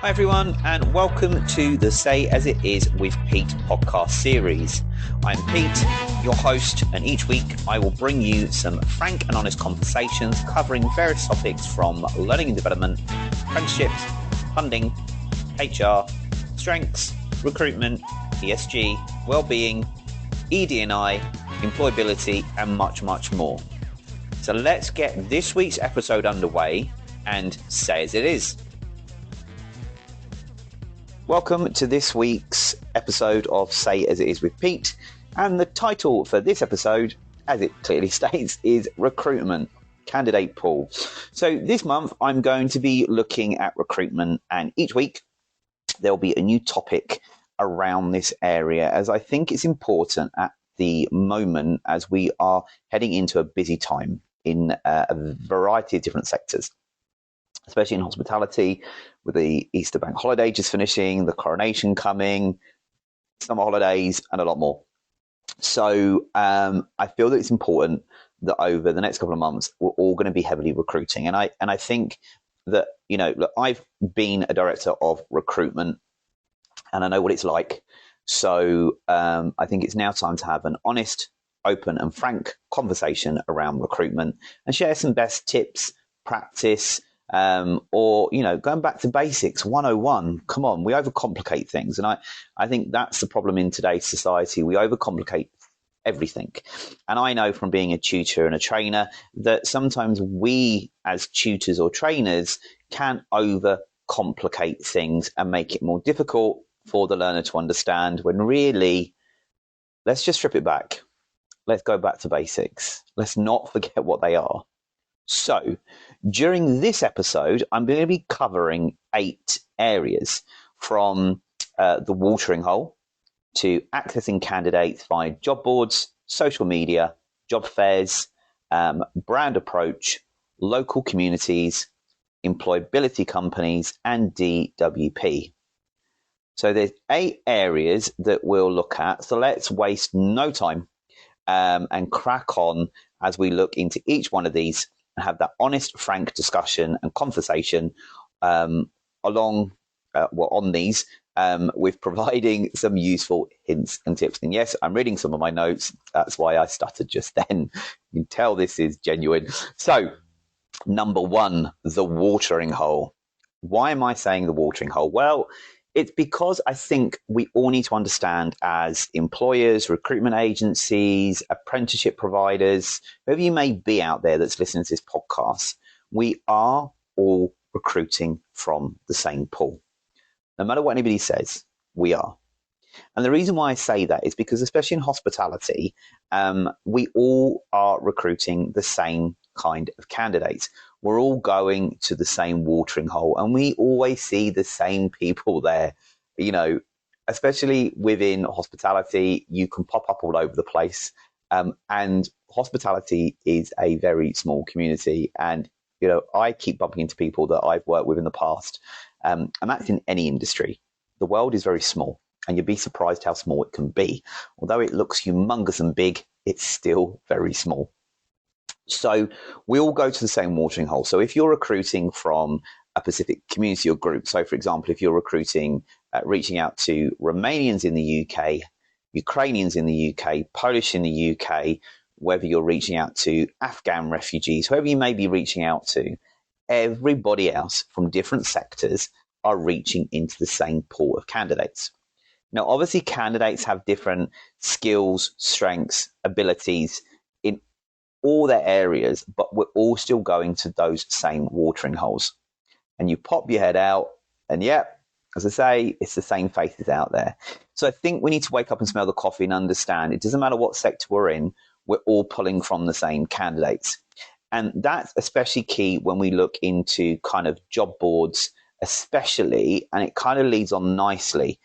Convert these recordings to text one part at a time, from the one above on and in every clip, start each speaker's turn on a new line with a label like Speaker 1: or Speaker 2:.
Speaker 1: Hi everyone, and welcome to the Say As It Is with Pete podcast series. I'm Pete, your host, and each week I will bring you some frank and honest conversations covering various topics from learning and development, apprenticeships, funding, HR, strengths, recruitment, ESG, well-being, ED&I, employability, and much, much more. So let's get this week's episode underway and say as it is. Welcome to this week's episode of Say As It Is with Pete, and the title for this episode, as it clearly states, is Recruitment, Candidate Pool. So this month I'm going to be looking at recruitment, and each week there'll be a new topic around this area, as I think it's important at the moment as we are heading into a busy time in a variety of different sectors, especially in hospitality, with the Easter bank holiday just finishing, the coronation coming, summer holidays, and a lot more. So I feel that it's important that over the next couple of months, we're all going to be heavily recruiting. And I think that, look, I've been a director of recruitment and I know what it's like. So I think it's now time to have an honest, open and frank conversation around recruitment and share some best tips, practice, or going back to basics 101. Come on, we overcomplicate things, and I think that's the problem in today's society. We overcomplicate everything, and I know from being a tutor and a trainer that sometimes we as tutors or trainers can overcomplicate things and make it more difficult for the learner to understand, when really, let's just strip it back. Let's go back to basics. Let's not forget what they are. So during this episode, I'm going to be covering 8 areas, from the watering hole to accessing candidates via job boards, social media, job fairs, brand approach, local communities, employability companies, and DWP. So there's 8 areas that we'll look at. So let's waste no time and crack on as we look into each one of these and have that honest, frank discussion and conversation on these, with providing some useful hints and tips. And yes, I'm reading some of my notes. That's why I stuttered just then. You can tell this is genuine. So, number 1, the watering hole. Why am I saying the watering hole? Well, it's because I think we all need to understand, as employers, recruitment agencies, apprenticeship providers, whoever you may be out there that's listening to this podcast, we are all recruiting from the same pool. No matter what anybody says, we are. And the reason why I say that is because, especially in hospitality, we all are recruiting the same kind of candidates. We're all going to the same watering hole, and we always see the same people there. Especially within hospitality, you can pop up all over the place. And hospitality is a very small community. And, I keep bumping into people that I've worked with in the past. And that's in any industry. The world is very small, and you'd be surprised how small it can be. Although it looks humongous and big, it's still very small. So we all go to the same watering hole. So if you're recruiting from a specific community or group, so for example, if you're recruiting, reaching out to Romanians in the UK, Ukrainians in the UK, Polish in the UK, whether you're reaching out to Afghan refugees, whoever you may be reaching out to, everybody else from different sectors are reaching into the same pool of candidates. Now, obviously, candidates have different skills, strengths, abilities in all their areas, but we're all still going to those same watering holes. And you pop your head out, and as I say, it's the same faces out there. So I think we need to wake up and smell the coffee and understand it doesn't matter what sector we're in, we're all pulling from the same candidates. And that's especially key when we look into kind of job boards, especially, and it kind of leads on nicely,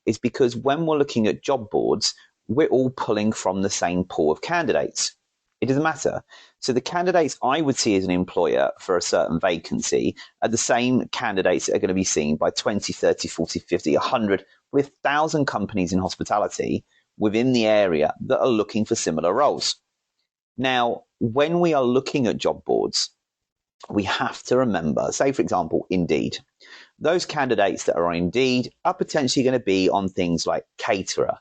Speaker 1: is because when we're looking at job boards, we're all pulling from the same pool of candidates. It doesn't matter. So the candidates I would see as an employer for a certain vacancy are the same candidates that are going to be seen by 20, 30, 40, 50, 100, with 1,000 companies in hospitality within the area that are looking for similar roles. Now, when we are looking at job boards, we have to remember, say, for example, Indeed. those candidates that are on Indeed are potentially going to be on things like Caterer,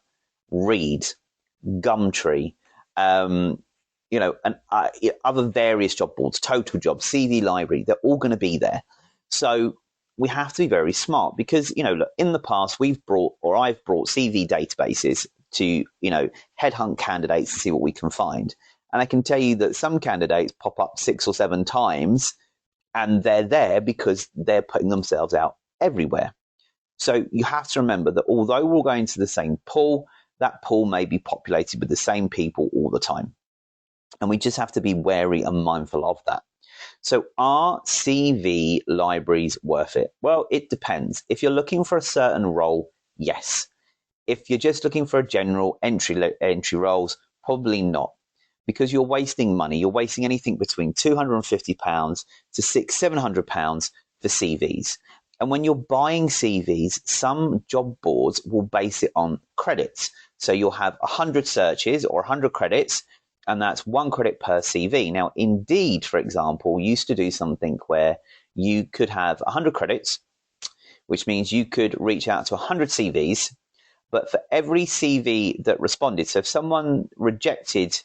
Speaker 1: Reed, Gumtree, and other various job boards, Total Jobs, CV Library. They're all going to be there. So we have to be very smart because, look, in the past I've brought CV databases to, headhunt candidates to see what we can find. And I can tell you that some candidates pop up 6 or 7 times and they're there because they're putting themselves out everywhere. So you have to remember that although we're all going to the same pool, that pool may be populated with the same people all the time. And we just have to be wary and mindful of that. So are CV libraries worth it? Well, it depends. If you're looking for a certain role, yes. If you're just looking for a general entry roles, probably not. Because you're wasting money. You're wasting anything between £250 to £600-700 for CVs. And when you're buying CVs, some job boards will base it on credits. So you'll have 100 searches or 100 credits, and that's 1 credit per CV. Now, Indeed, for example, used to do something where you could have 100 credits, which means you could reach out to 100 CVs, but for every CV that responded, so if someone rejected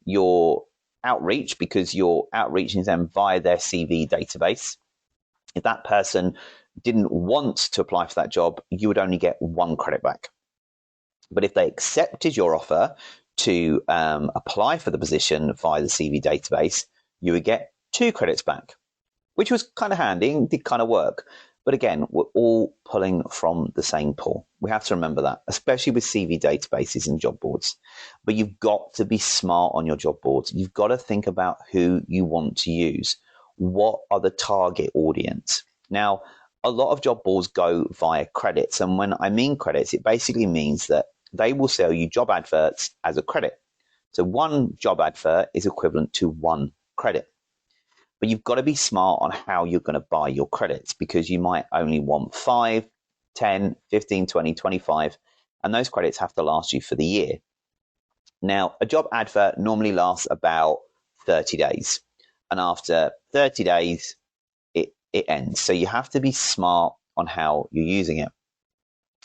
Speaker 1: your outreach because you're outreaching them via their CV database, if that person didn't want to apply for that job, you would only get 1 credit back. But if they accepted your offer to apply for the position via the CV database, you would get 2 credits back, which was kind of handy and did kind of work. But again, we're all pulling from the same pool. We have to remember that, especially with CV databases and job boards. But you've got to be smart on your job boards. You've got to think about who you want to use. What are the target audience? Now, a lot of job boards go via credits. And when I mean credits, it basically means that they will sell you job adverts as a credit. So 1 job advert is equivalent to 1 credit. But you've got to be smart on how you're going to buy your credits because you might only want 5, 10, 15, 20, 25, and those credits have to last you for the year. Now, a job advert normally lasts about 30 days, and after 30 days, it ends. So you have to be smart on how you're using it.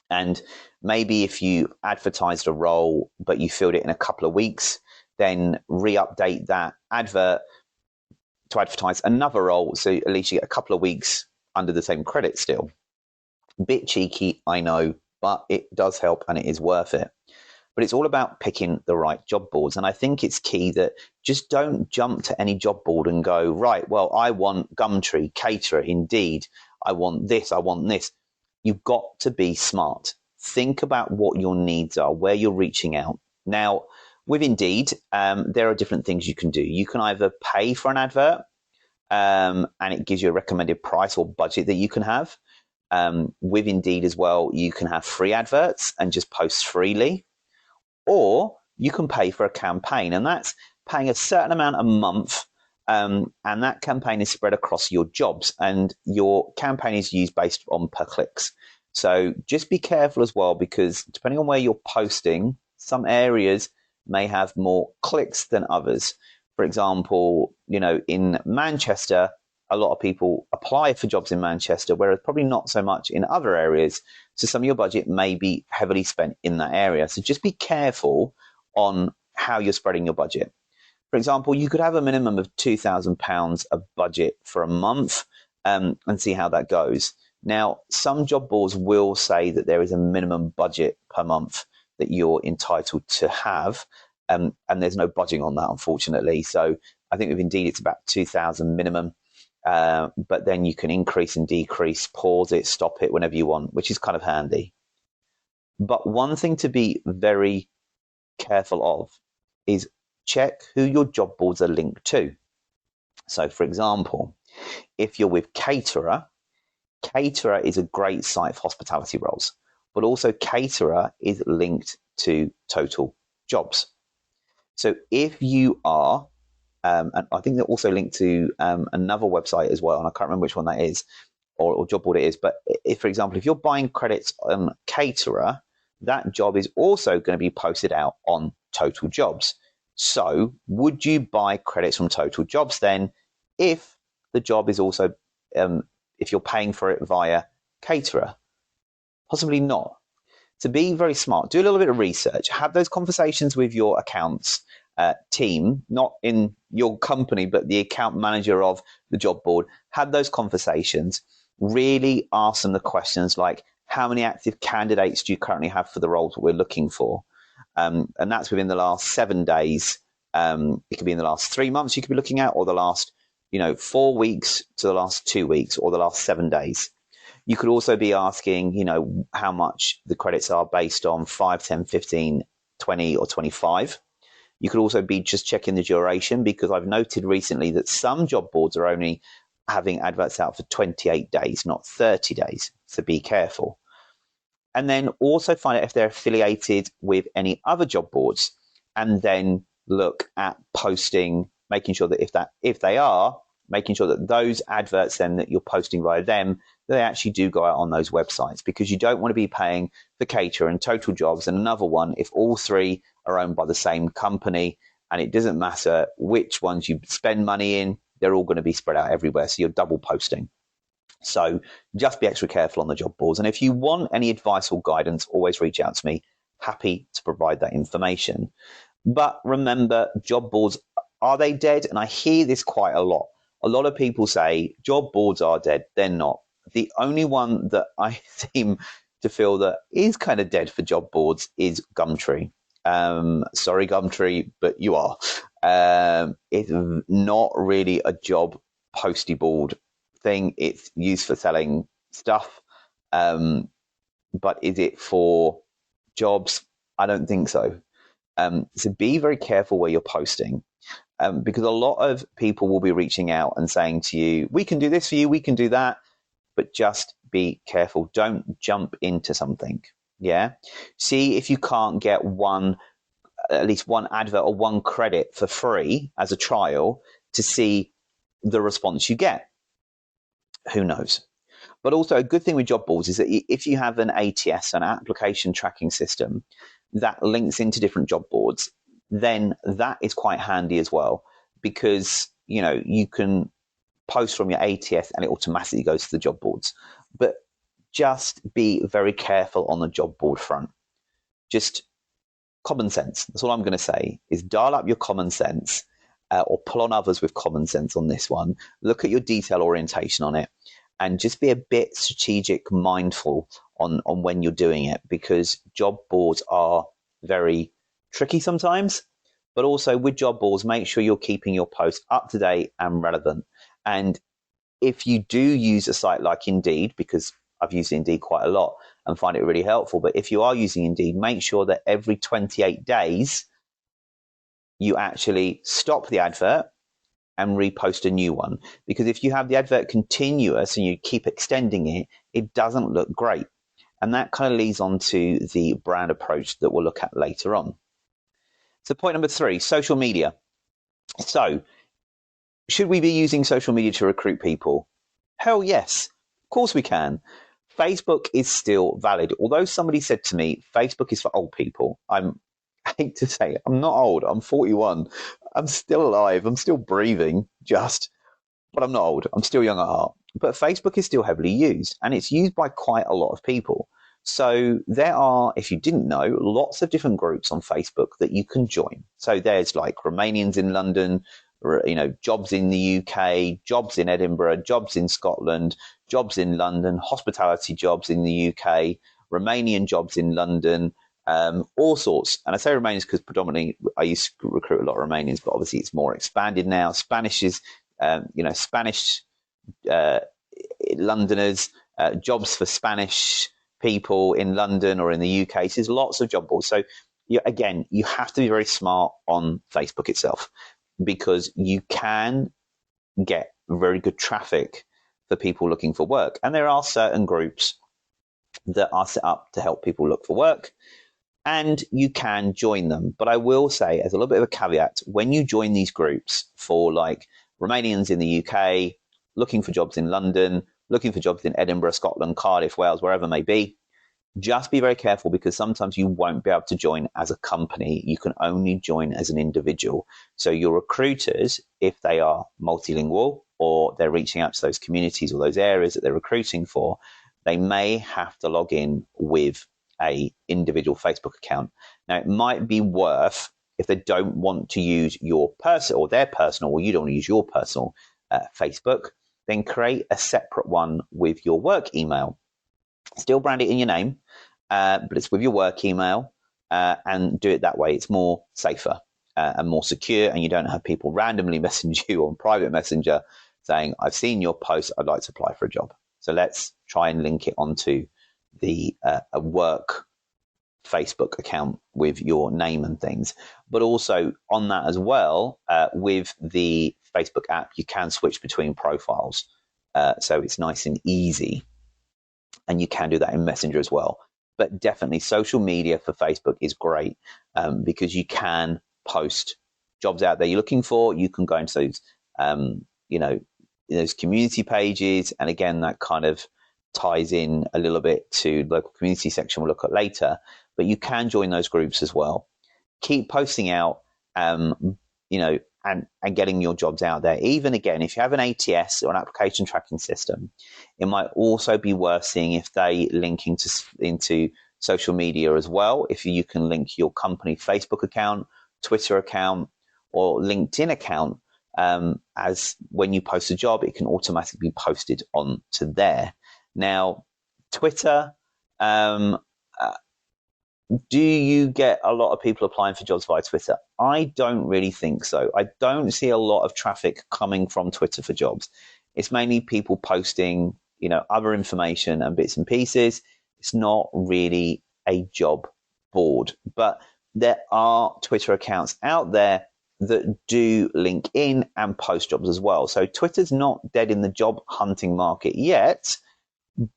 Speaker 1: And maybe if you advertised a role, but you filled it in a couple of weeks, then re-update that advert to advertise another role, so at least you get a couple of weeks under the same credit still. A bit cheeky, I know, but it does help and it is worth it. But it's all about picking the right job boards. And I think it's key that just don't jump to any job board and go, right, well, I want Gumtree, Caterer, Indeed. I want this, I want this. You've got to be smart. Think about what your needs are, where you're reaching out. Now, with Indeed, there are different things you can do. You can either pay for an advert, and it gives you a recommended price or budget that you can have. With Indeed as well, you can have free adverts and just post freely. Or you can pay for a campaign, and that's paying a certain amount a month, and that campaign is spread across your jobs, and your campaign is used based on per clicks. So just be careful as well, because depending on where you're posting, some areas may have more clicks than others. For example, in Manchester, a lot of people apply for jobs in Manchester, whereas probably not so much in other areas. So some of your budget may be heavily spent in that area. So just be careful on how you're spreading your budget. For example, you could have a minimum of £2,000 of budget for a month, and see how that goes. Now, some job boards will say that there is a minimum budget per month that you're entitled to have, and there's no budging on that, unfortunately. So I think with Indeed, it's about 2,000 minimum. But then you can increase and decrease, pause it, stop it whenever you want, which is kind of handy. But one thing to be very careful of is check who your job boards are linked to. So, for example, if you're with Caterer is a great site for hospitality roles, but also Caterer is linked to Total Jobs. So if you are and I think they're also linked to another website as well, and I can't remember which one that is, or job board it is. But if, for example, if you're buying credits on Caterer, that job is also going to be posted out on Total Jobs. So would you buy credits from Total Jobs then if the job is also, if you're paying for it via caterer? Possibly not. So be very smart. Do a little bit of research. Have those conversations with your accounts team, not in your company, but the account manager of the job board. Have those conversations. Really ask them the questions like, how many active candidates do you currently have for the roles that we're looking for? And that's within the last 7 days. It could be in the last 3 months you could be looking at, or the last 4 weeks to the last 2 weeks, or the last 7 days. You could also be asking, how much the credits are based on 5, 10, 15, 20, or 25. You could also be just checking the duration, because I've noted recently that some job boards are only having adverts out for 28 days, not 30 days. So be careful. And then also find out if they're affiliated with any other job boards, and then look at posting, making sure that if they are, making sure that those adverts then that you're posting via them, they actually do go out on those websites, because you don't want to be paying for caterer and total jobs and another one if all three are owned by the same company, and it doesn't matter which ones you spend money in, they're all going to be spread out everywhere. So you're double posting. So just be extra careful on the job boards. And if you want any advice or guidance, always reach out to me. Happy to provide that information. But remember, job boards, are they dead? And I hear this quite a lot. A lot of people say job boards are dead. They're not. The only one that I seem to feel that is kind of dead for job boards is Gumtree. Sorry, Gumtree, but you are. It's not really a job posty board thing. It's used for selling stuff. But is it for jobs? I don't think so. So be very careful where you're posting. Because a lot of people will be reaching out and saying to you, we can do this for you, we can do that, but just be careful. Don't jump into something. Yeah. See if you can't get at least one advert or one credit for free as a trial to see the response you get. Who knows? But also a good thing with job boards is that if you have an ATS, an application tracking system that links into different job boards, then that is quite handy as well, because you can post from your ATS and it automatically goes to the job boards. But just be very careful on the job board front. Just common sense. That's all I'm going to say, is dial up your common sense, or pull on others with common sense on this one. Look at your detail orientation on it, and just be a bit strategic, mindful on when you're doing it, because job boards are very tricky sometimes. But also with job boards, make sure you're keeping your posts up to date and relevant. And if you do use a site like Indeed, because I've used Indeed quite a lot and find it really helpful, but if you are using Indeed, make sure that every 28 days you actually stop the advert and repost a new one. Because if you have the advert continuous and you keep extending it, it doesn't look great. And that kind of leads on to the brand approach that we'll look at later on. So point number 3, social media. So should we be using social media to recruit people? Hell yes, of course we can. Facebook is still valid. Although somebody said to me, Facebook is for old people. I hate to say it, I'm not old. I'm 41. I'm still alive. I'm still breathing, but I'm not old. I'm still young at heart. But Facebook is still heavily used, and it's used by quite a lot of people. So there are, if you didn't know, lots of different groups on Facebook that you can join. So there's like Romanians in London, jobs in the UK, jobs in Edinburgh, jobs in Scotland, jobs in London, hospitality jobs in the UK, Romanian jobs in London, all sorts. And I say Romanians because predominantly I used to recruit a lot of Romanians, but obviously it's more expanded now. Spanish is, Spanish Londoners, jobs for Spanish people in London or in the UK. So there's lots of job boards. So again, you have to be very smart on Facebook itself, because you can get very good traffic for people looking for work. And there are certain groups that are set up to help people look for work, and you can join them. But I will say, as a little bit of a caveat, when you join these groups for like Romanians in the UK, looking for jobs in London, looking for jobs in Edinburgh, Scotland, Cardiff, Wales, wherever it may be, just be very careful, because sometimes you won't be able to join as a company. You can only join as an individual. So your recruiters, if they are multilingual or they're reaching out to those communities or those areas that they're recruiting for, they may have to log in with a individual Facebook account. Now, it might be worth, if they don't want to use your personal or their personal, or you don't want to use your personal Facebook, then create a separate one with your work email. Still brand it in your name, but it's with your work email, and do it that way. It's more safer and more secure, and you don't have people randomly message you on private messenger saying, I've seen your post, I'd like to apply for a job. So let's try and link it onto the a work Facebook account with your name and things. But also on that as well, with the Facebook app, you can switch between profiles. So it's nice and easy. And you can do that in Messenger as well. But definitely social media for Facebook is great, because you can post jobs out there you're looking for. You can go into those, those community pages. And again, that kind of ties in a little bit to the local community section we'll look at later. But you can join those groups as well. Keep posting out, and getting your jobs out there. Even again, if you have an ATS or an application tracking system, it might also be worth seeing if they link into social media as well. If you can link your company Facebook account, Twitter account, or LinkedIn account, as when you post a job, it can automatically be posted onto there. Now, Twitter, do you get a lot of people applying for jobs via Twitter? I don't really think so. I don't see a lot of traffic coming from Twitter for jobs. It's mainly people posting, other information and bits and pieces. It's not really a job board, but there are Twitter accounts out there that do link in and post jobs as well. So Twitter's not dead in the job hunting market yet,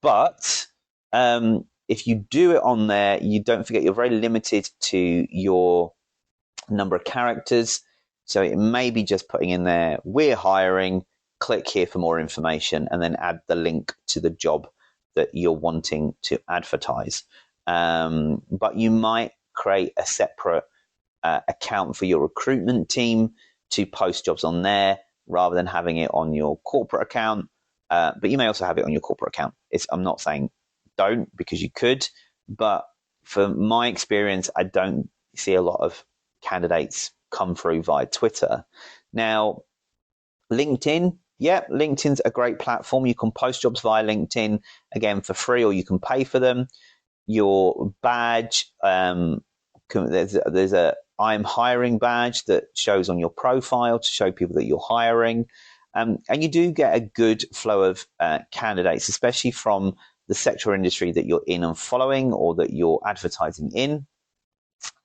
Speaker 1: but if you do it on there, you don't forget you're very limited to your number of characters. So it may be just putting in there, we're hiring, click here for more information, and then add the link to the job that you're wanting to advertise. But you might create a separate account for your recruitment team to post jobs on there rather than having it on your corporate account. But you may also have it on your corporate account. I'm not saying don't, because you could, but for my experience, I don't see a lot of candidates come through via Twitter. Now, LinkedIn, LinkedIn's a great platform. You can post jobs via LinkedIn, again, for free, or you can pay for them. Your badge, there's a I'm hiring badge that shows on your profile to show people that you're hiring. And you do get a good flow of candidates, especially from the sector or industry that you're in and following, or that you're advertising in.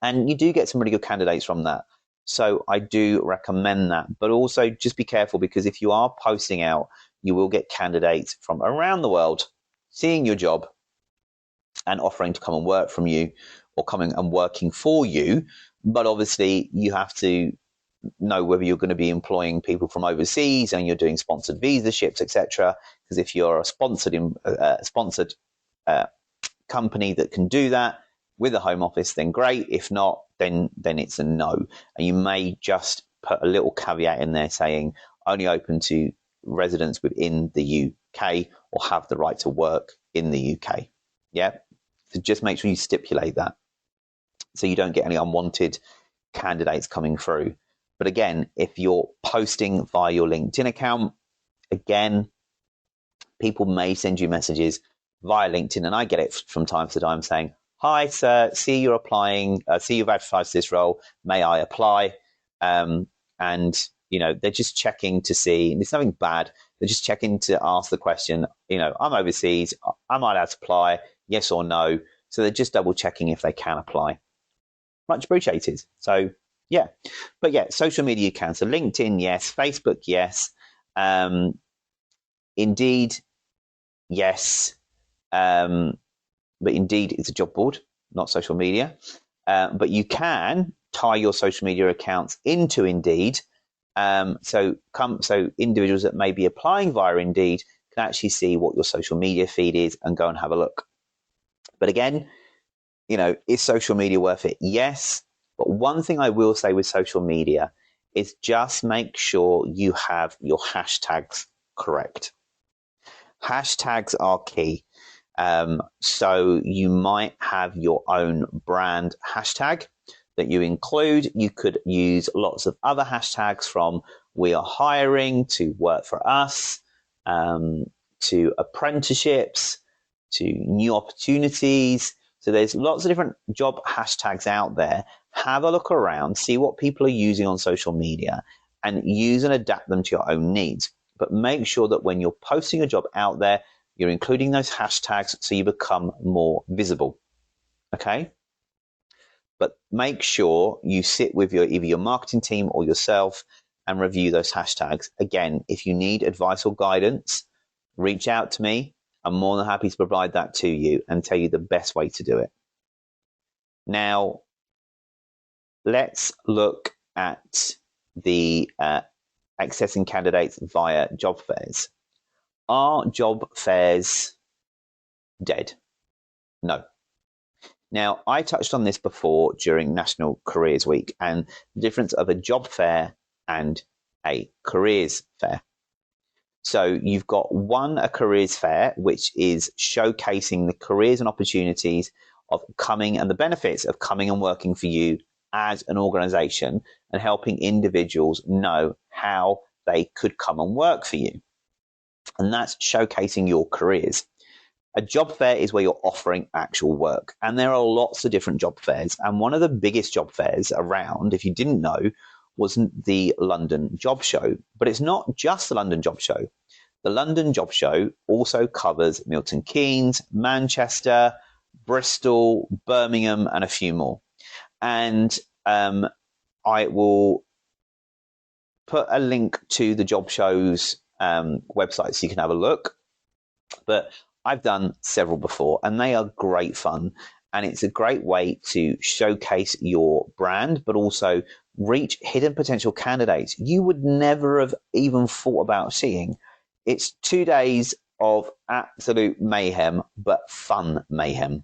Speaker 1: And you do get some really good candidates from that. So I do recommend that. But also just be careful, because if you are posting out, you will get candidates from around the world seeing your job and offering to come and work from you, or coming and working for you. But obviously you have to know whether you're going to be employing people from overseas and you're doing sponsored visa ships, etc. Because if you're a sponsored company that can do that with a home office, then great. If not, then it's a no. And you may just put a little caveat in there saying only open to residents within the UK or have the right to work in the UK. Yeah. So just make sure you stipulate that, so you don't get any unwanted candidates coming through. But again, if you're posting via your LinkedIn account, again, people may send you messages via LinkedIn, and I get it from time to time saying, hi, sir, see you're applying, see you've advertised this role, may I apply? And, they're just checking to see, and it's nothing bad, they're just checking to ask the question, I'm overseas, am I allowed to apply, yes or no? So they're just double checking if they can apply. Much appreciated. So, yeah. But yeah, social media accounts. So LinkedIn, yes. Facebook, yes. Indeed, yes. But Indeed is a job board, not social media. But you can tie your social media accounts into Indeed. So individuals that may be applying via Indeed can actually see what your social media feed is and go and have a look. But again, is social media worth it? Yes. But one thing I will say with social media is just make sure you have your hashtags correct. Hashtags are key. So you might have your own brand hashtag that you include. You could use lots of other hashtags, from we are hiring to work for us, to apprenticeships, to new opportunities. So there's lots of different job hashtags out there. Have a look around, see what people are using on social media, and use and adapt them to your own needs. But make sure that when you're posting a job out there, you're including those hashtags so you become more visible. Okay? But make sure you sit with either your marketing team or yourself and review those hashtags. Again, if you need advice or guidance, reach out to me. I'm more than happy to provide that to you and tell you the best way to do it. Now, let's look at the accessing candidates via job fairs. Are job fairs dead? No. Now, I touched on this before during National Careers Week, and the difference of a job fair and a careers fair. So you've got a careers fair, which is showcasing the careers and opportunities of coming and the benefits of coming and working for you as an organization, and helping individuals know how they could come and work for you. And that's showcasing your careers. A job fair is where you're offering actual work. And there are lots of different job fairs. And one of the biggest job fairs around, if you didn't know, was the London Job Show. But it's not just the London Job Show. The London Job Show also covers Milton Keynes, Manchester, Bristol, Birmingham, and a few more. And I will put a link to the job show's website so you can have a look. But I've done several before, and they are great fun. And it's a great way to showcase your brand, but also reach hidden potential candidates you would never have even thought about seeing. It's 2 days of absolute mayhem, but fun mayhem.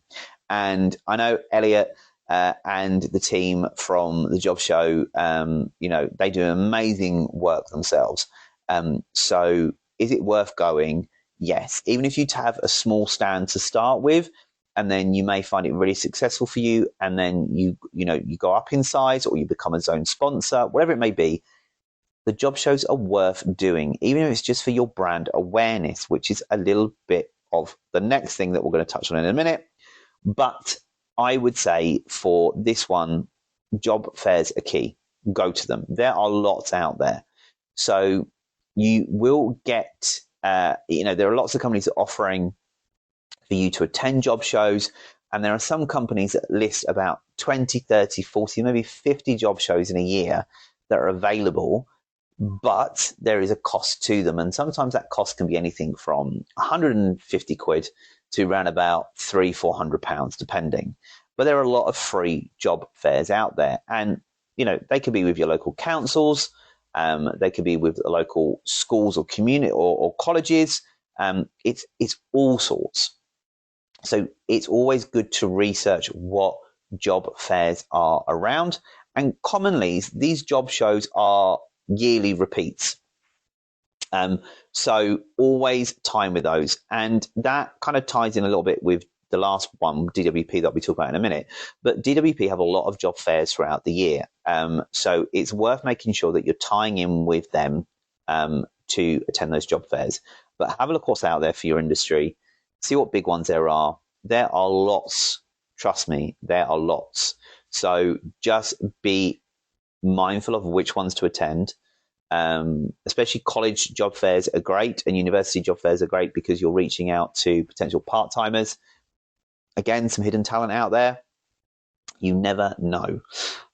Speaker 1: And I know Elliot and the team from the job show, they do amazing work themselves. So is it worth going? Yes. Even if you have a small stand to start with, and then you may find it really successful for you, and then you go up in size, or you become a zone sponsor, whatever it may be, the job shows are worth doing, even if it's just for your brand awareness, which is a little bit of the next thing that we're going to touch on in a minute. But I would say for this one, job fairs are key. Go to them. There are lots out there. So you will get, there are lots of companies offering for you to attend job shows. And there are some companies that list about 20, 30, 40, maybe 50 job shows in a year that are available, but there is a cost to them. And sometimes that cost can be anything from 150 quid to around about £300-400, depending. But there are a lot of free job fairs out there. And, they could be with your local councils. They could be with local schools or community or colleges. It's all sorts. So it's always good to research what job fairs are around. And commonly, these job shows are yearly repeats. So always time with those. And that kind of ties in a little bit with the last one, DWP, that I'll be talking about in a minute. But DWP have a lot of job fairs throughout the year. So it's worth making sure that you're tying in with them to attend those job fairs. But have a look what's out there for your industry. See what big ones there are. There are lots. Trust me, there are lots. So just be mindful of which ones to attend. Especially college job fairs are great, and university job fairs are great because you're reaching out to potential part-timers. Again, some hidden talent out there. You never know.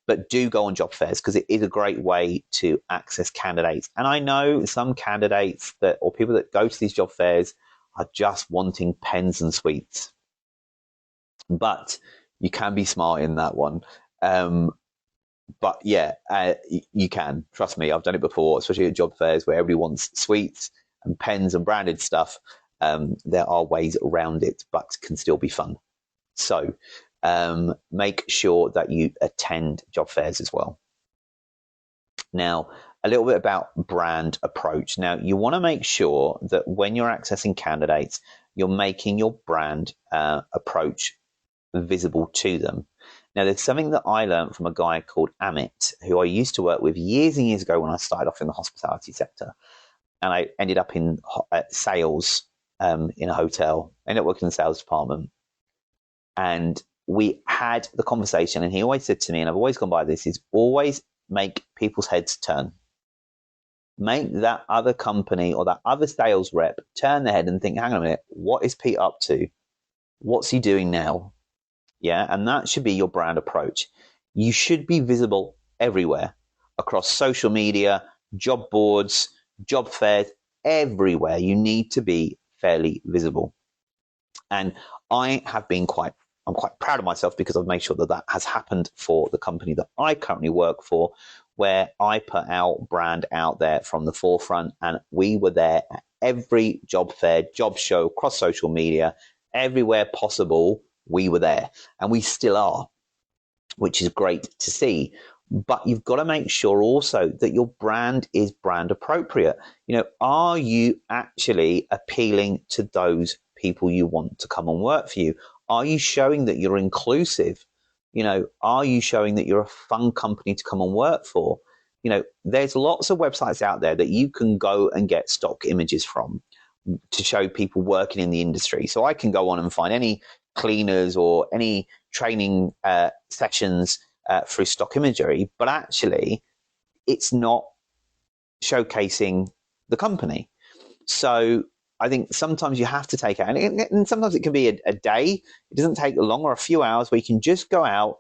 Speaker 1: But do go on job fairs, because it is a great way to access candidates. And I know some candidates or people that go to these job fairs are just wanting pens and sweets. But you can be smart in that one. But yeah, you can. Trust me, I've done it before, especially at job fairs where everybody wants sweets and pens and branded stuff. There are ways around it, but can still be fun. So make sure that you attend job fairs as well. Now, a little bit about brand approach. Now, you want to make sure that when you're accessing candidates, you're making your brand approach visible to them. Now, there's something that I learned from a guy called Amit, who I used to work with years and years ago when I started off in the hospitality sector. And I ended up in sales in a hotel. I ended up working in the sales department. And we had the conversation, and he always said to me, and I've always gone by this, is always make people's heads turn. Make that other company or that other sales rep turn their head and think, hang on a minute, what is Pete up to? What's he doing now? Yeah, and that should be your brand approach. You should be visible everywhere, across social media, job boards, job fairs, everywhere. You need to be fairly visible. And I'm quite proud of myself because I've made sure that that has happened for the company that I currently work for, where I put our brand out there from the forefront, and we were there at every job fair, job show, across social media, everywhere possible. We were there, and we still are, which is great to see. But you've got to make sure also that your brand is brand appropriate. Are you actually appealing to those people you want to come and work for you? Are you showing that you're inclusive? Are you showing that you're a fun company to come and work for? There's lots of websites out there that you can go and get stock images from to show people working in the industry. So I can go on and find any cleaners or any training sessions through stock imagery, but actually it's not showcasing the company. So I think sometimes you have to take out, and sometimes it can be a day. It doesn't take long, or a few hours, where you can just go out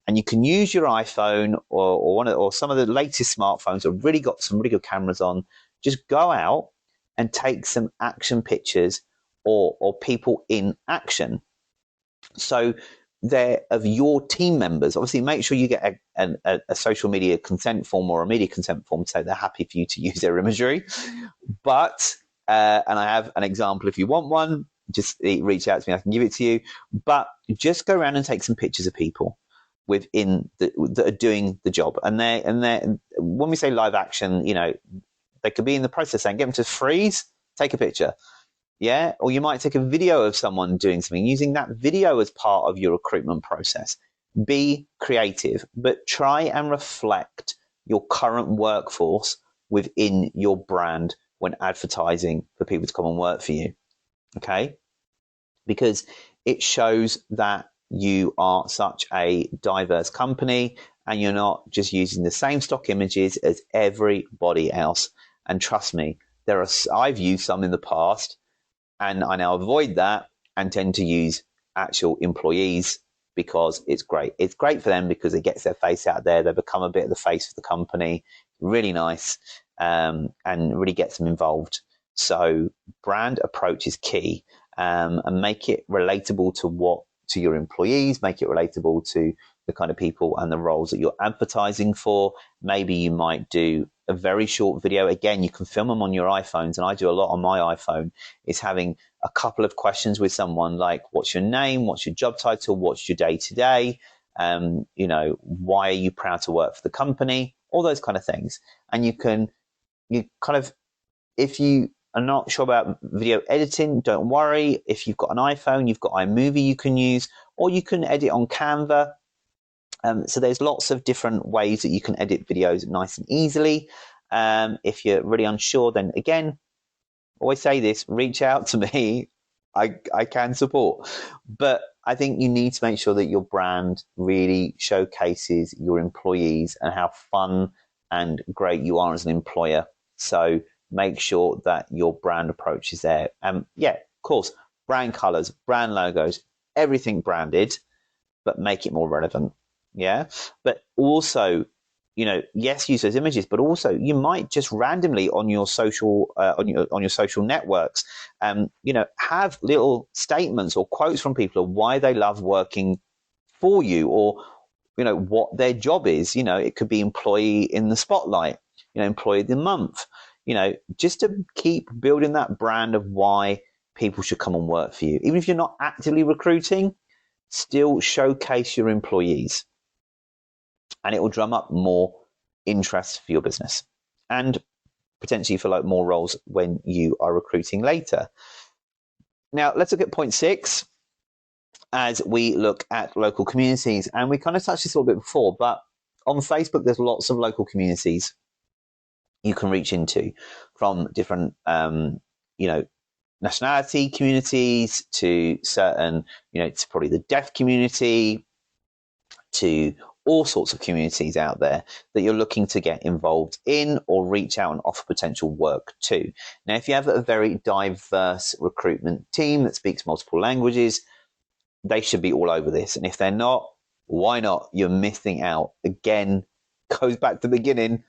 Speaker 1: and you can use your iPhone or some of the latest smartphones that have really got some really good cameras on. Just go out and take some action pictures or people in action. So they're of your team members. Obviously, make sure you get a social media consent form or a media consent form so they're happy for you to use their imagery. But, and I have an example if you want one, just reach out to me, I can give it to you. But just go around and take some pictures of people that are doing the job. And when we say live action, they could be in the process saying, get them to freeze, take a picture. Yeah. Or you might take a video of someone doing something, using that video as part of your recruitment process. Be creative, but try and reflect your current workforce within your brand when advertising for people to come and work for you. Okay. Because it shows that you are such a diverse company and you're not just using the same stock images as everybody else. And trust me, I've used some in the past, and I now avoid that and tend to use actual employees because it's great. It's great for them because it gets their face out there. They become a bit of the face of the company. Really nice, and really gets them involved. So brand approach is key, and make it relatable to your employees, make it relatable to the kind of people and the roles that you're advertising for. Maybe you might do a very short video. Again, you can film them on your iPhones, and I do a lot on my iPhone, is having a couple of questions with someone like, what's your name? What's your job title? What's your day to day? Why are you proud to work for the company? All those kind of things. And if you are not sure about video editing, don't worry. If you've got an iPhone, you've got iMovie you can use, or you can edit on Canva. So there's lots of different ways that you can edit videos nice and easily. If you're really unsure, then again, always say this, reach out to me. I can support. But I think you need to make sure that your brand really showcases your employees and how fun and great you are as an employer. So make sure that your brand approach is there. Yeah, of course, brand colors, brand logos, everything branded, but make it more relevant. Yeah. But also, yes, use those images, but also you might just randomly on your social, on your social networks, have little statements or quotes from people of why they love working for you, or, what their job is. It could be employee in the spotlight, employee of the month, just to keep building that brand of why people should come and work for you. Even if you're not actively recruiting, still showcase your employees, and it will drum up more interest for your business and potentially for more roles when you are recruiting later. Now, let's look at point 6 as we look at local communities. And we kind of touched this a little bit before, but on Facebook, there's lots of local communities you can reach into, from different, nationality communities to certain, it's probably the deaf community, to all sorts of communities out there that you're looking to get involved in or reach out and offer potential work to. Now, if you have a very diverse recruitment team that speaks multiple languages, they should be all over this. And if they're not, why not? You're missing out. Again, goes back to the beginning.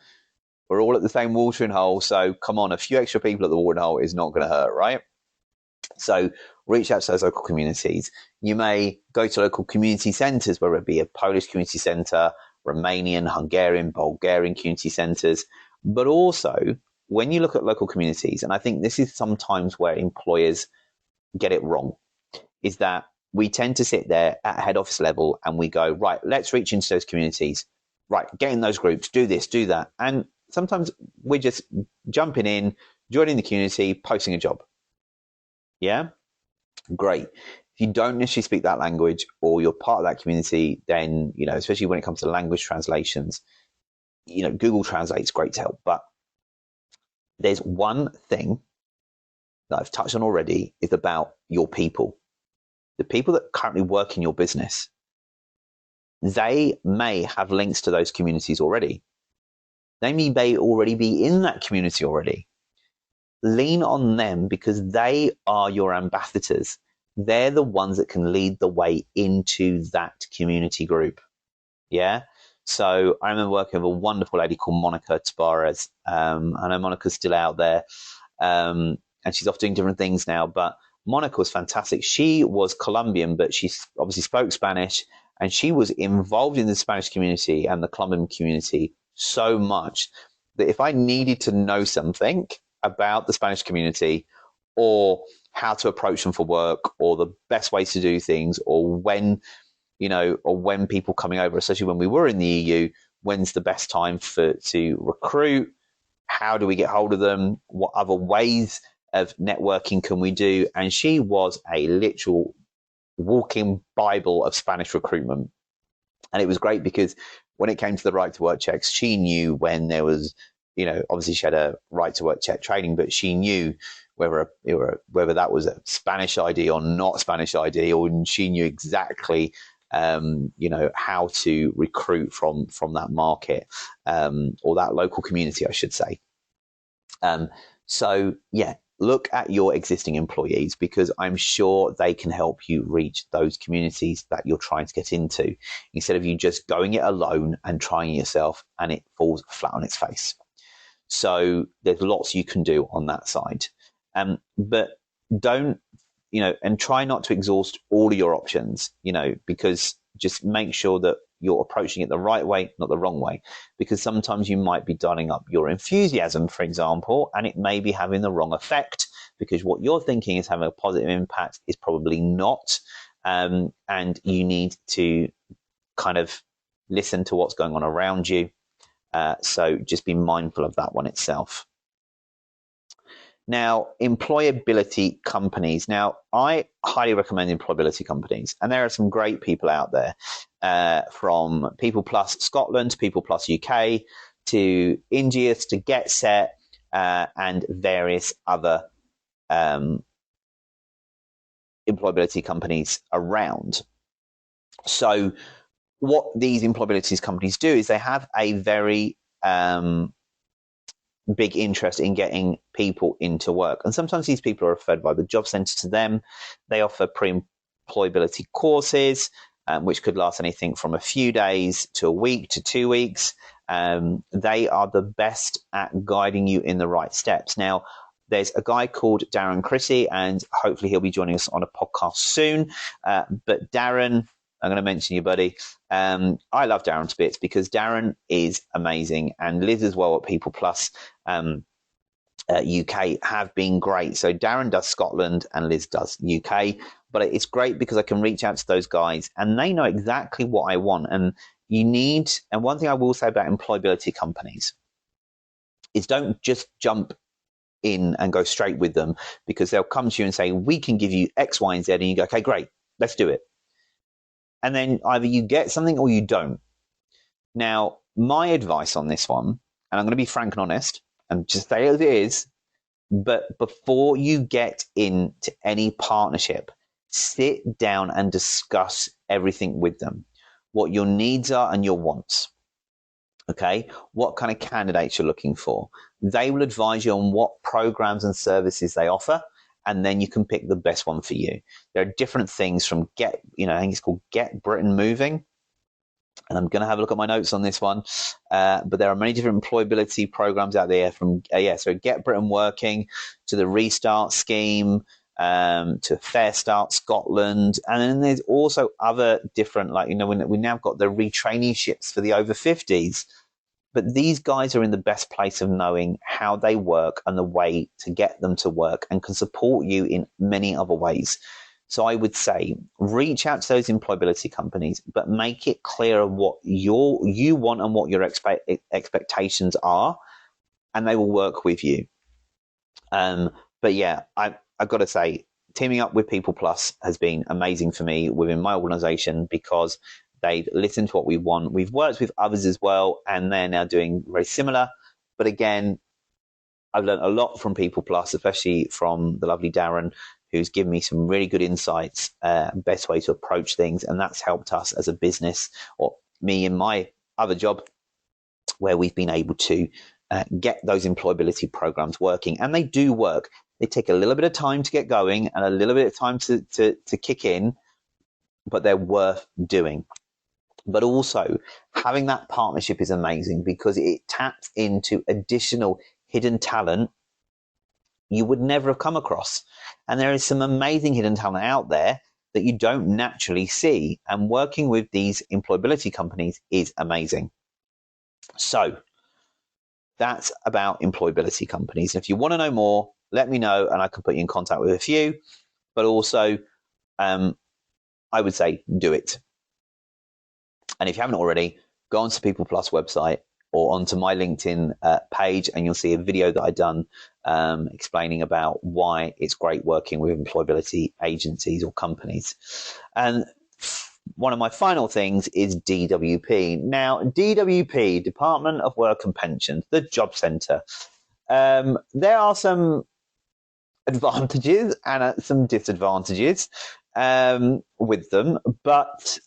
Speaker 1: We're all at the same watering hole. So come on, a few extra people at the watering hole is not going to hurt, right? So reach out to those local communities. You may go to local community centres, whether it be a Polish community centre, Romanian, Hungarian, Bulgarian community centres. But also, when you look at local communities, and I think this is sometimes where employers get it wrong, is that we tend to sit there at head office level and we go, right, let's reach into those communities. Right, get in those groups, do this, do that. And sometimes we're just jumping in, joining the community, posting a job. Yeah, great. If you don't necessarily speak that language or you're part of that community, then, especially when it comes to language translations, Google Translate's great to help. But there's one thing that I've touched on already, is about your people. The people that currently work in your business, they may have links to those communities already. They may already be in that community already. Lean on them, because they are your ambassadors. They're the ones that can lead the way into that community group. Yeah. So I remember working with a wonderful lady called Monica Tabares. I know Monica's still out there, and she's off doing different things now, but Monica was fantastic. She was Colombian, but she obviously spoke Spanish, and she was involved in the Spanish community and the Colombian community so much that if I needed to know something about the Spanish community, or how to approach them for work, or the best ways to do things, or when people coming over, especially when we were in the EU, when's the best time to recruit? How do we get hold of them? What other ways of networking can we do? And she was a literal walking Bible of Spanish recruitment. And it was great because when it came to the right to work checks, she knew when there was, obviously she had a right to work check training, but she knew whether that was a Spanish ID or not Spanish ID, or she knew exactly how to recruit from that market, or that local community, I should say. So yeah, look at your existing employees, because I'm sure they can help you reach those communities that you're trying to get into, instead of you just going it alone and trying it yourself and it falls flat on its face. So there's lots you can do on that side. But don't, and try not to exhaust all of your options, because just make sure that you're approaching it the right way, not the wrong way, because sometimes you might be dialing up your enthusiasm, for example, and it may be having the wrong effect, because what you're thinking is having a positive impact is probably not. And you need to kind of listen to what's going on around you. So just be mindful of that one itself. Now, employability companies. Now, I highly recommend employability companies, and there are some great people out there, from People Plus Scotland, People Plus UK, to Ingeus, to Get Set, and various other employability companies around. So what these employability companies do is they have a very big interest in getting people into work. And sometimes these people are referred by the job centre to them. They offer pre-employability courses, which could last anything from a few days to a week to 2 weeks. They are the best at guiding you in the right steps. Now, there's a guy called Darren Chrissy, and hopefully he'll be joining us on a podcast soon. But Darren, I'm going to mention you, buddy. I love Darren to bits, because Darren is amazing, and Liz as well at People Plus UK have been great. So Darren does Scotland and Liz does UK, but it's great because I can reach out to those guys and they know exactly what I want. And one thing I will say about employability companies is don't just jump in and go straight with them, because they'll come to you and say, we can give you X, Y, and Z. And you go, okay, great, let's do it. And then either you get something or you don't. Now, my advice on this one, and I'm going to be frank and honest and just say it as it is, but before you get into any partnership, sit down and discuss everything with them, what your needs are and your wants. Okay, what kind of candidates you're looking for. They will advise you on what programs and services they offer, and then you can pick the best one for you. There are different things from I think it's called Get Britain Moving. And I'm going to have a look at my notes on this one. But there are many different employability programs out there, from, so Get Britain Working to the Restart Scheme, to Fair Start Scotland. And then there's also other different, we now got the retraineeships for the over 50s. But these guys are in the best place of knowing how they work and the way to get them to work, and can support you in many other ways. So I would say reach out to those employability companies, but make it clear what you want and what your expectations are, and they will work with you. But yeah, I've got to say, teaming up with People Plus has been amazing for me within my organization, because they've listened to what we want. We've worked with others as well, and they're now doing very similar. But again, I've learned a lot from People Plus, especially from the lovely Darren, who's given me some really good insights, best way to approach things. And that's helped us as a business, or me in my other job, where we've been able to get those employability programs working. And they do work. They take a little bit of time to get going and a little bit of time to kick in, but they're worth doing. But also, having that partnership is amazing, because it taps into additional hidden talent you would never have come across. And there is some amazing hidden talent out there that you don't naturally see. And working with these employability companies is amazing. So that's about employability companies. And if you want to know more, let me know and I can put you in contact with a few. But also, I would say do it. And if you haven't already, go onto People Plus website or onto my LinkedIn page, and you'll see a video that I've done explaining about why it's great working with employability agencies or companies. And one of my final things is DWP. Now, DWP, Department of Work and Pensions, the job centre. There are some advantages and some disadvantages with them, but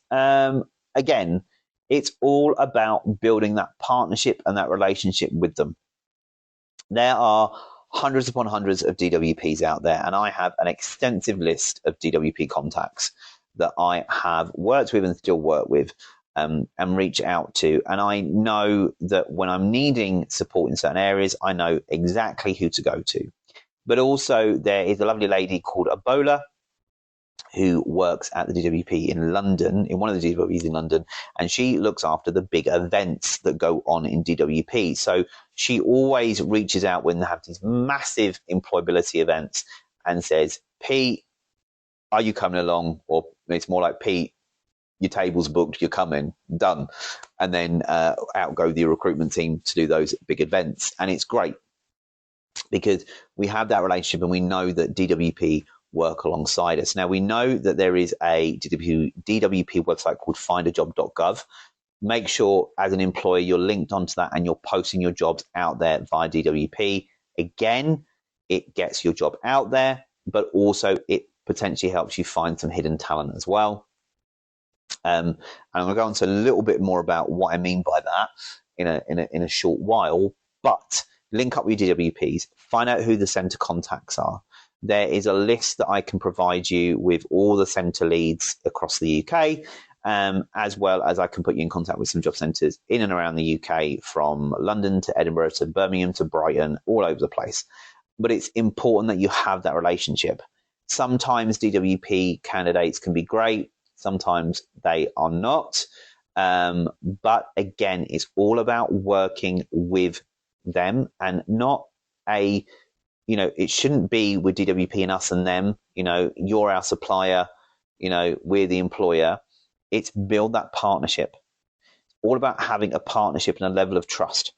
Speaker 1: again, it's all about building that partnership and that relationship with them. There are hundreds upon hundreds of DWPs out there, and I have an extensive list of DWP contacts that I have worked with and still work with and reach out to. And I know that when I'm needing support in certain areas, I know exactly who to go to. But also, there is a lovely lady called Abola, who works at the DWP in London, in one of the DWPs in London, and she looks after the big events that go on in DWP. So she always reaches out when they have these massive employability events and says, Pete, are you coming along? Or it's more like, Pete, your table's booked, you're coming, done. And then out go the recruitment team to do those big events. And it's great because we have that relationship and we know that DWP work alongside us. Now, we know that there is a DWP website called findajob.gov. Make sure as an employer you're linked onto that and you're posting your jobs out there via DWP. Again, it gets your job out there, but also it potentially helps you find some hidden talent as well. And I'm going to go on to a little bit more about what I mean by that in a short while, but link up with your DWPs, find out who the centre contacts are. There is a list that I can provide you with all the centre leads across the UK, as well as I can put you in contact with some job centres in and around the UK, from London to Edinburgh to Birmingham to Brighton, all over the place. But it's important that you have that relationship. Sometimes DWP candidates can be great, sometimes they are not. But again, it's all about working with them and not it shouldn't be with DWP and us and them, you're our supplier, we're the employer. It's build that partnership. It's all about having a partnership and a level of trust,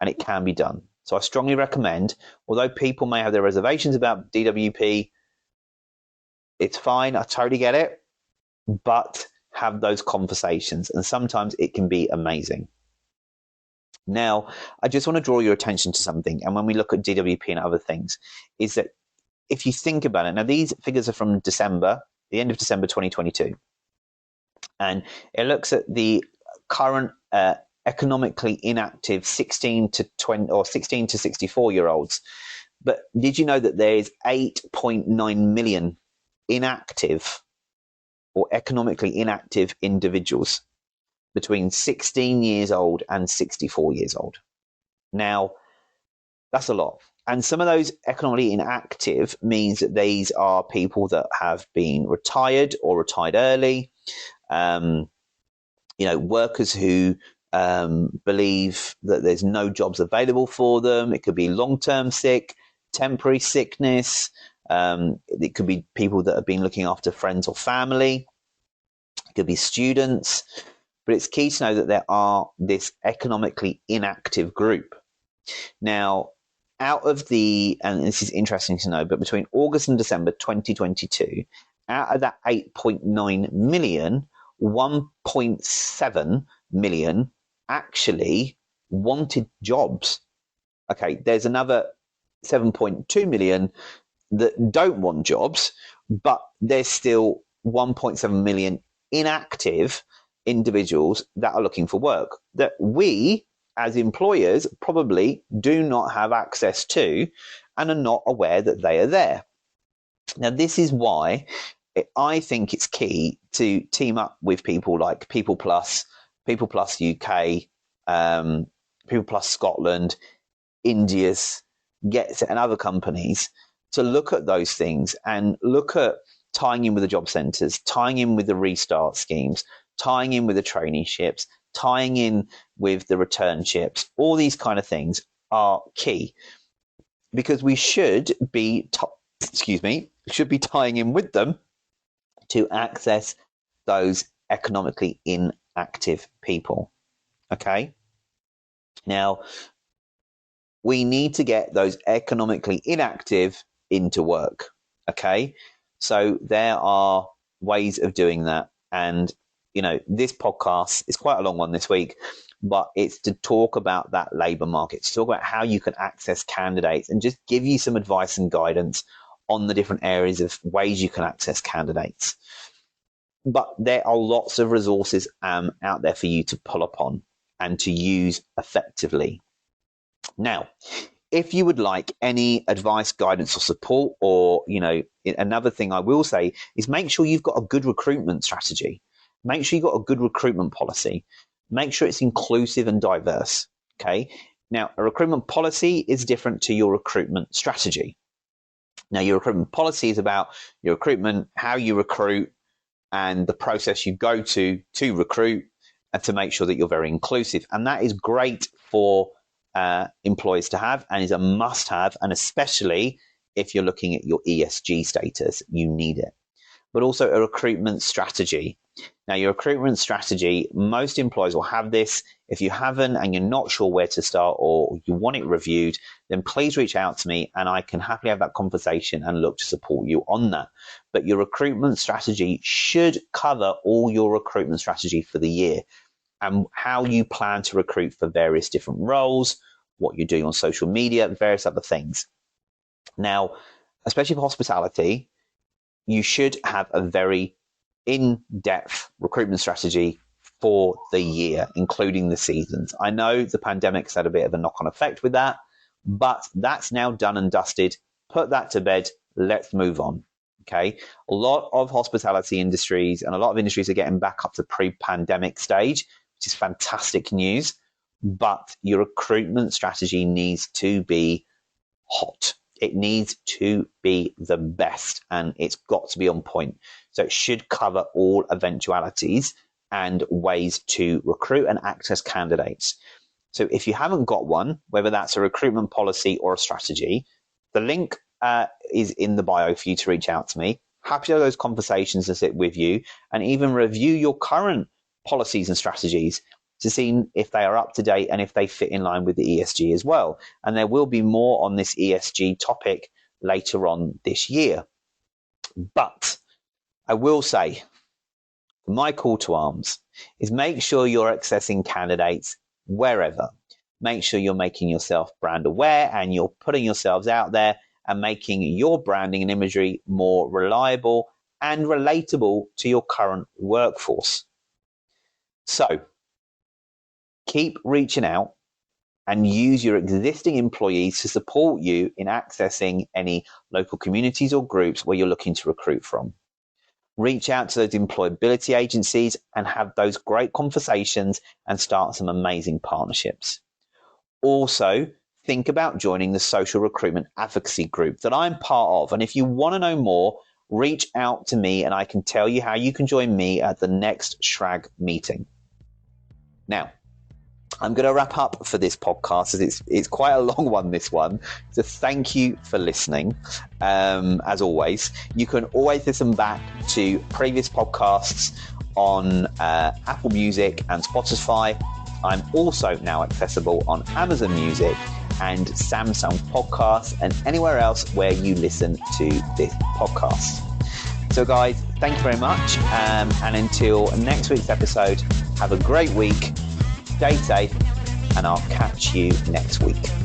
Speaker 1: and it can be done. So I strongly recommend, although people may have their reservations about DWP, it's fine. I totally get it, but have those conversations, and sometimes it can be amazing. Now, I just want to draw your attention to something, and when we look at DWP and other things, is that if you think about it, now these figures are from December, the end of December 2022, and it looks at the current economically inactive 16 to 20 or 16 to 64-year-olds. But did you know that there is 8.9 million inactive or economically inactive individuals between 16 years old and 64 years old? Now, that's a lot. And some of those economically inactive means that these are people that have been retired or retired early, workers who believe that there's no jobs available for them. It could be long-term sick, temporary sickness. It could be people that have been looking after friends or family. It could be students. But it's key to know that there are this economically inactive group. Now, out of the, and this is interesting to know, but between August and December 2022, out of that 8.9 million, 1.7 million actually wanted jobs. Okay, there's another 7.2 million that don't want jobs, but there's still 1.7 million inactive individuals that are looking for work that we as employers probably do not have access to and are not aware that they are there. Now, this is why I think it's key to team up with people like People Plus UK, People Plus Scotland, India's, Gets It, and other companies to look at those things and look at tying in with the job centres, tying in with the restart schemes, tying in with the traineeships, tying in with the returnships. All these kind of things are key because we should be tying in with them to access those economically inactive people. Okay. Now, we need to get those economically inactive into work. Okay. So there are ways of doing that. And, this podcast is quite a long one this week, but it's to talk about that labour market, to talk about how you can access candidates and just give you some advice and guidance on the different areas of ways you can access candidates. But there are lots of resources out there for you to pull upon and to use effectively. Now, if you would like any advice, guidance, or support, or, another thing I will say is make sure you've got a good recruitment strategy. Make sure you've got a good recruitment policy. Make sure it's inclusive and diverse. Okay. Now, a recruitment policy is different to your recruitment strategy. Now, your recruitment policy is about your recruitment, how you recruit, and the process you go to recruit and to make sure that you're very inclusive. And that is great for employers to have and is a must have. And especially if you're looking at your ESG status, you need it. But also a recruitment strategy. Now, your recruitment strategy, most employers will have this. If you haven't and you're not sure where to start or you want it reviewed, then please reach out to me and I can happily have that conversation and look to support you on that. But your recruitment strategy should cover all your recruitment strategy for the year and how you plan to recruit for various different roles, what you're doing on social media, various other things. Now, especially for hospitality, you should have a very in-depth recruitment strategy for the year, including the seasons. I know the pandemic's had a bit of a knock-on effect with that, but that's now done and dusted. Put that to bed. Let's move on. Okay. A lot of hospitality industries and a lot of industries are getting back up to pre-pandemic stage, which is fantastic news. But your recruitment strategy needs to be hot. It needs to be the best and it's got to be on point. So it should cover all eventualities and ways to recruit and access candidates. So if you haven't got one, whether that's a recruitment policy or a strategy, the link is in the bio for you to reach out to me. Happy to have those conversations to sit with you and even review your current policies and strategies to see if they are up to date and if they fit in line with the ESG as well. And there will be more on this ESG topic later on this year. But I will say, my call to arms is make sure you're accessing candidates wherever. Make sure you're making yourself brand aware and you're putting yourselves out there and making your branding and imagery more reliable and relatable to your current workforce. So keep reaching out and use your existing employees to support you in accessing any local communities or groups where you're looking to recruit from. Reach out to those employability agencies and have those great conversations and start some amazing partnerships. Also, think about joining the social recruitment advocacy group that I'm part of. And if you want to know more, reach out to me and I can tell you how you can join me at the next Shrag meeting. Now, I'm going to wrap up for this podcast as it's quite a long one, this one. So thank you for listening. As always, you can always listen back to previous podcasts on Apple Music and Spotify. I'm also now accessible on Amazon Music and Samsung Podcasts and anywhere else where you listen to this podcast. So guys, thank you very much. And until next week's episode, have a great week. Stay safe, and I'll catch you next week.